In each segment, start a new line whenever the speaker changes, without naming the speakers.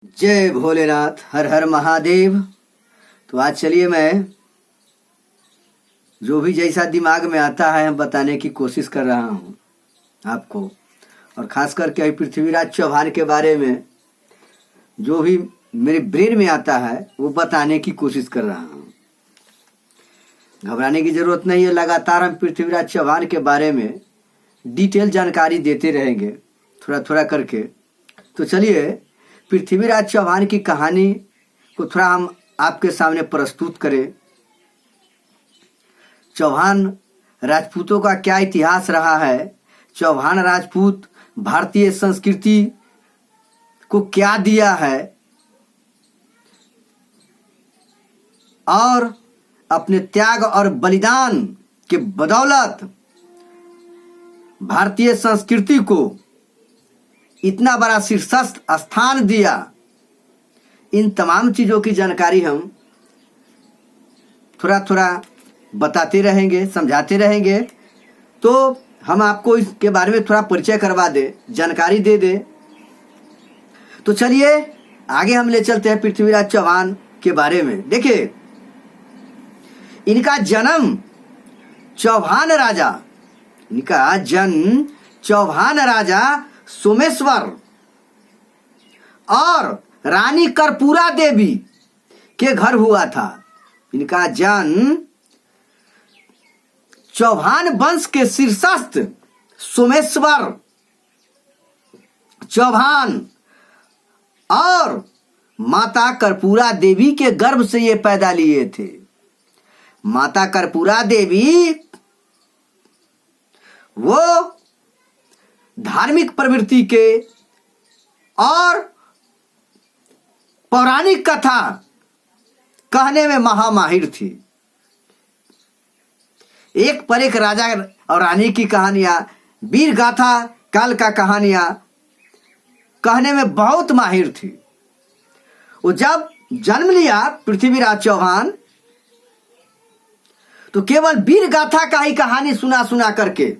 जय भोलेनाथ, हर हर महादेव। तो आज चलिए मैं जो भी जैसा दिमाग में आता है हम बताने की कोशिश कर रहा हूँ आपको, और खास करके पृथ्वीराज चौहान के बारे में जो भी मेरे ब्रेन में आता है वो बताने की कोशिश कर रहा हूँ। घबराने की जरूरत नहीं है, लगातार हम पृथ्वीराज चौहान के बारे में डिटेल जानकारी देते रहेंगे थोड़ा थोड़ा करके। तो चलिए पृथ्वीराज चौहान की कहानी को थोड़ा हम आपके सामने प्रस्तुत करें। चौहान राजपूतों का क्या इतिहास रहा है, चौहान राजपूत भारतीय संस्कृति को क्या दिया है, और अपने त्याग और बलिदान के बदौलत भारतीय संस्कृति को इतना बड़ा शीर्षस्थ स्थान दिया। इन तमाम चीज़ों की जानकारी हम थोड़ा थोड़ा बताते रहेंगे, समझाते रहेंगे। तो हम आपको इसके बारे में थोड़ा परिचय करवा दे, जानकारी दे दे। तो चलिए आगे हम ले चलते हैं पृथ्वीराज चौहान के बारे में। देखिए, इनका जन्म चौहान राजा सोमेश्वर और रानी कर्पूरा देवी के घर हुआ था। इनका जन्म चौहान वंश के शीर्षस्थ सोमेश्वर चौहान और माता कर्पूरा देवी के गर्भ से ये पैदा लिए थे। माता कर्पूरा देवी वो धार्मिक प्रवृत्ति के और पौराणिक कथा कहने में महामाहिर थी। एक पर एक राजा और रानी की कहानियां, वीर गाथा काल का कहानियां कहने में बहुत माहिर थी। वो जब जन्म लिया पृथ्वीराज चौहान तो केवल वीर गाथा का ही कहानी सुना सुना करके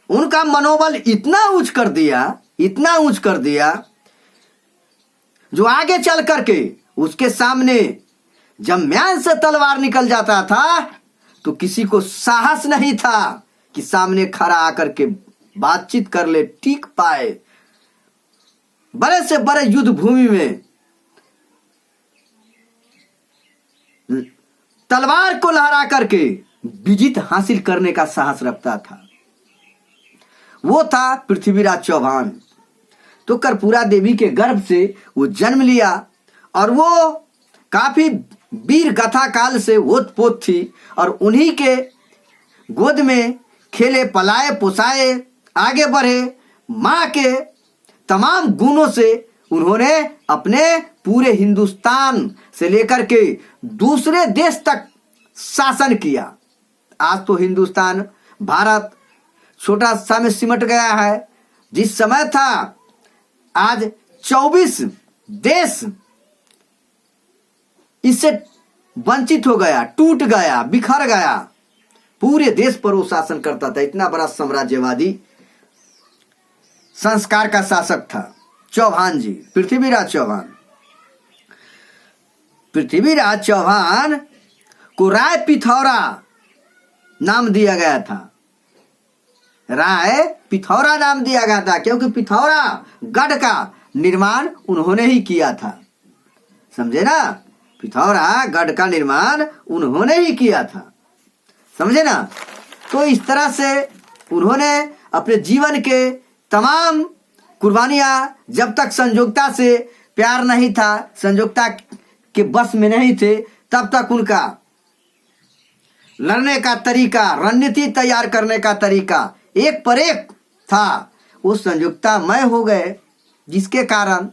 उनका मनोबल इतना ऊंच कर दिया जो आगे चल करके उसके सामने जब म्यान से तलवार निकल जाता था तो किसी को साहस नहीं था कि सामने खड़ा आकर के बातचीत कर ले, टिक पाए। बड़े से बड़े युद्ध भूमि में तलवार को लहरा करके विजय हासिल करने का साहस रखता था, वो था पृथ्वीराज चौहान। तो कर्पूरा देवी के गर्भ से वो जन्म लिया और वो काफी वीर गाथा काल से ओतपोत थी और उन्हीं के गोद में खेले, पलाए, पोसाए, आगे बढ़े। माँ के तमाम गुणों से उन्होंने अपने पूरे हिंदुस्तान से लेकर के दूसरे देश तक शासन किया। आज तो हिंदुस्तान, भारत छोटा सा में सिमट गया है। जिस समय था आज 24 देश इससे वंचित हो गया, टूट गया, बिखर गया। पूरे देश पर वो शासन करता था। इतना बड़ा साम्राज्यवादी संस्कार का शासक था चौहान जी, पृथ्वीराज चौहान को राय पिथौरा नाम दिया गया था। राय पिथौरा नाम दिया गया था क्योंकि पिथौरा गढ़ का निर्माण उन्होंने ही किया था। समझे ना, पिथौरा गढ़ का निर्माण उन्होंने ही किया था, समझे ना। तो इस तरह से उन्होंने अपने जीवन के तमाम कुर्बानियां, जब तक संयोगता से प्यार नहीं था, संयोगता के बस में नहीं थे, तब तक उनका लड़ने का तरीका, रणनीति तैयार करने का तरीका एक पर एक था। वो संयुक्तामय हो गए, जिसके कारण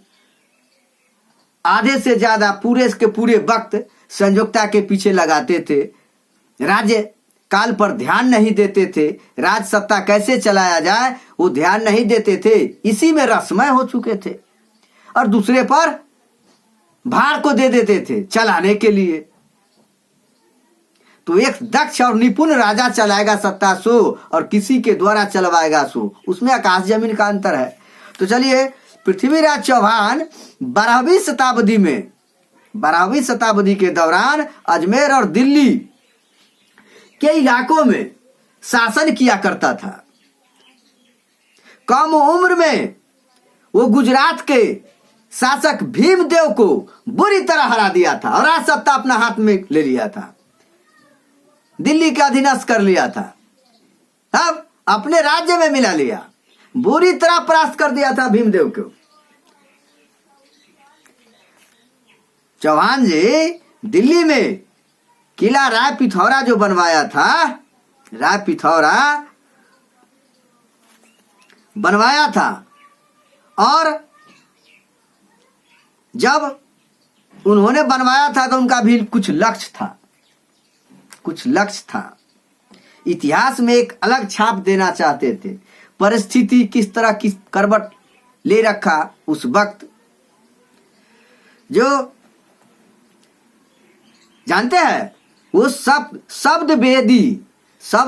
आधे से ज्यादा पूरे के पूरे वक्त संयुक्ता के पीछे लगाते थे, राज्य काल पर ध्यान नहीं देते थे, राज सत्ता कैसे चलाया जाए वो ध्यान नहीं देते थे, इसी में रसमय हो चुके थे और दूसरे पर भार को दे देते थे चलाने के लिए। तो एक दक्ष और निपुण राजा चलाएगा सत्ता सो और किसी के द्वारा चलवाएगा सो, उसमें आकाश जमीन का अंतर है। तो चलिए पृथ्वीराज चौहान 12वीं शताब्दी के दौरान अजमेर और दिल्ली के इलाकों में शासन किया करता था। कम उम्र में वो गुजरात के शासक भीमदेव को बुरी तरह हरा दिया था और राज सत्ता अपना हाथ में ले लिया था, दिल्ली का अधीनस्थ कर लिया था, अब अपने राज्य में मिला लिया, बुरी तरह परास्त कर दिया था भीमदेव को। चौहान जी दिल्ली में किला राय पिथौरा जो बनवाया था, राय पिथौरा बनवाया था, और जब उन्होंने बनवाया था तो उनका भी कुछ लक्ष्य था, इतिहास में एक अलग छाप देना चाहते थे। परिस्थिति किस तरह की करवट ले रखा उस वक्त, जो जानते हैं वो शब्द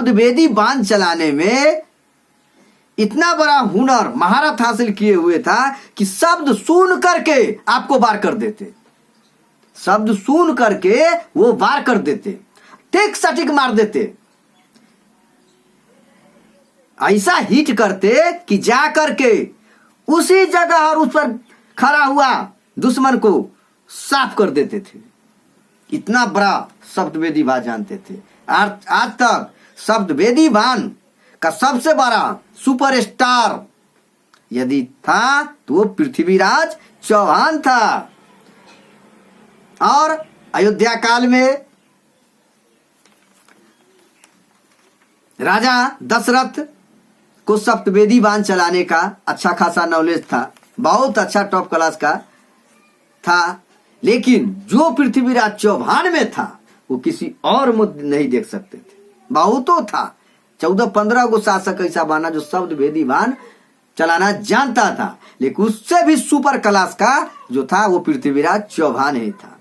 वेदी बांध चलाने में इतना बड़ा हुनर महारत हासिल किए हुए था कि शब्द सुन करके आपको वार कर देते, शब्द सुन करके वो वार कर देते, टिक सटिक मार देते, ऐसा हिट करते कि जा करके उसी जगह और उस पर खड़ा हुआ दुश्मन को साफ कर देते थे। इतना बड़ा शब्दवेदी बाण जानते थे। आज तक शब्दवेदी बाण का सबसे बड़ा सुपरस्टार यदि था तो वो पृथ्वीराज चौहान था। और अयोध्या काल में राजा दशरथ को शब्दवेदी बाण चलाने का अच्छा खासा नॉलेज था, बहुत अच्छा टॉप क्लास का था, लेकिन जो पृथ्वीराज चौहान में था वो किसी और में नहीं देख सकते थे। बहुतों था, 14-15 को शासक ऐसा बना जो शब्दवेदी बाण चलाना जानता था, लेकिन उससे भी सुपर क्लास का जो था वो पृथ्वीराज चौहान ही था।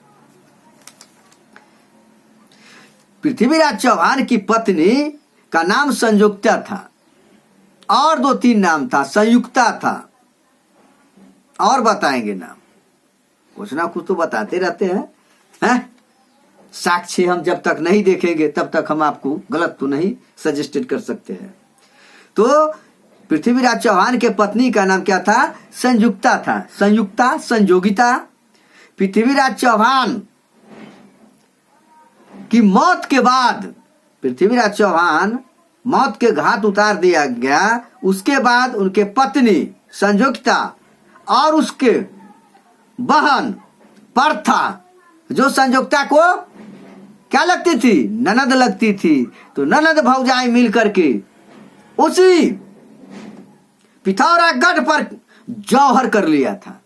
पृथ्वीराज चौहान की पत्नी का नाम संयुक्ता था, और 2-3 नाम था, संयुक्ता था, और बताएंगे नाम, कुछ ना कुछ तो बताते रहते हैं। साक्ष्य हम जब तक नहीं देखेंगे तब तक हम आपको गलत तो नहीं सजेस्टेड कर सकते हैं। तो पृथ्वीराज चौहान के पत्नी का नाम क्या था? संयुक्ता था। संयुक्ता, संजोगिता। पृथ्वीराज चौहान की मौत के बाद पृथ्वीराज चौहान मौत के घाट उतार दिया गया। उसके बाद उनके पत्नी संयुक्ता और उसके बहन प्रथा, जो संयुक्ता को क्या लगती थी? ननद लगती थी। तो ननद भौजाई मिल करके उसी पिथौरागढ़ पर जौहर कर लिया था।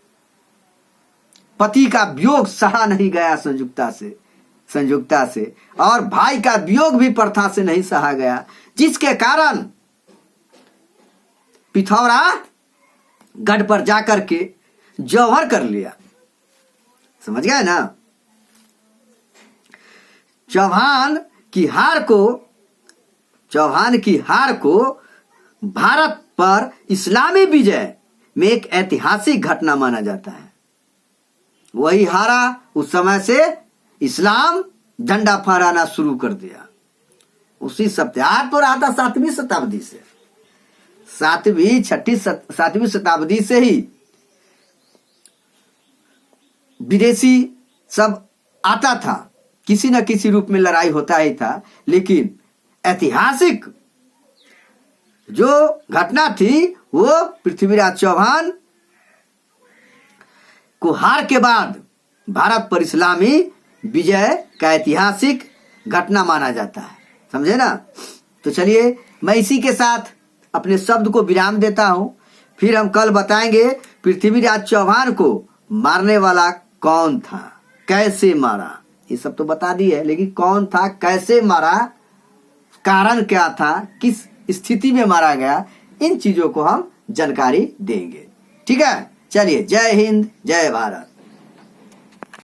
पति का वियोग सहा नहीं गया संयुक्ता से, और भाई का वियोग भी प्रथा से नहीं सहा गया, जिसके कारण पिथौरागढ़ पर जाकर के जौहर कर लिया। समझ गए ना? चौहान की हार को भारत पर इस्लामी विजय में एक ऐतिहासिक घटना माना जाता है। वही हारा उस समय से इस्लाम झंडा फहराना शुरू कर दिया। उसी सप्ताह तो रहा था 7वीं शताब्दी से, 7वीं शताब्दी से ही विदेशी सब आता था, किसी न किसी रूप में लड़ाई होता ही था। लेकिन ऐतिहासिक जो घटना थी वो पृथ्वीराज चौहान को हार के बाद भारत पर इस्लामी विजय का ऐतिहासिक घटना माना जाता है। समझे ना? तो चलिए मैं इसी के साथ अपने शब्द को विराम देता हूं। फिर हम कल बताएंगे पृथ्वीराज चौहान को मारने वाला कौन था, कैसे मारा। ये सब तो बता दिए, लेकिन कौन था, कैसे मारा, कारण क्या था, किस स्थिति में मारा गया, इन चीजों को हम जानकारी देंगे। ठीक है, चलिए, जय हिंद, जय भारत।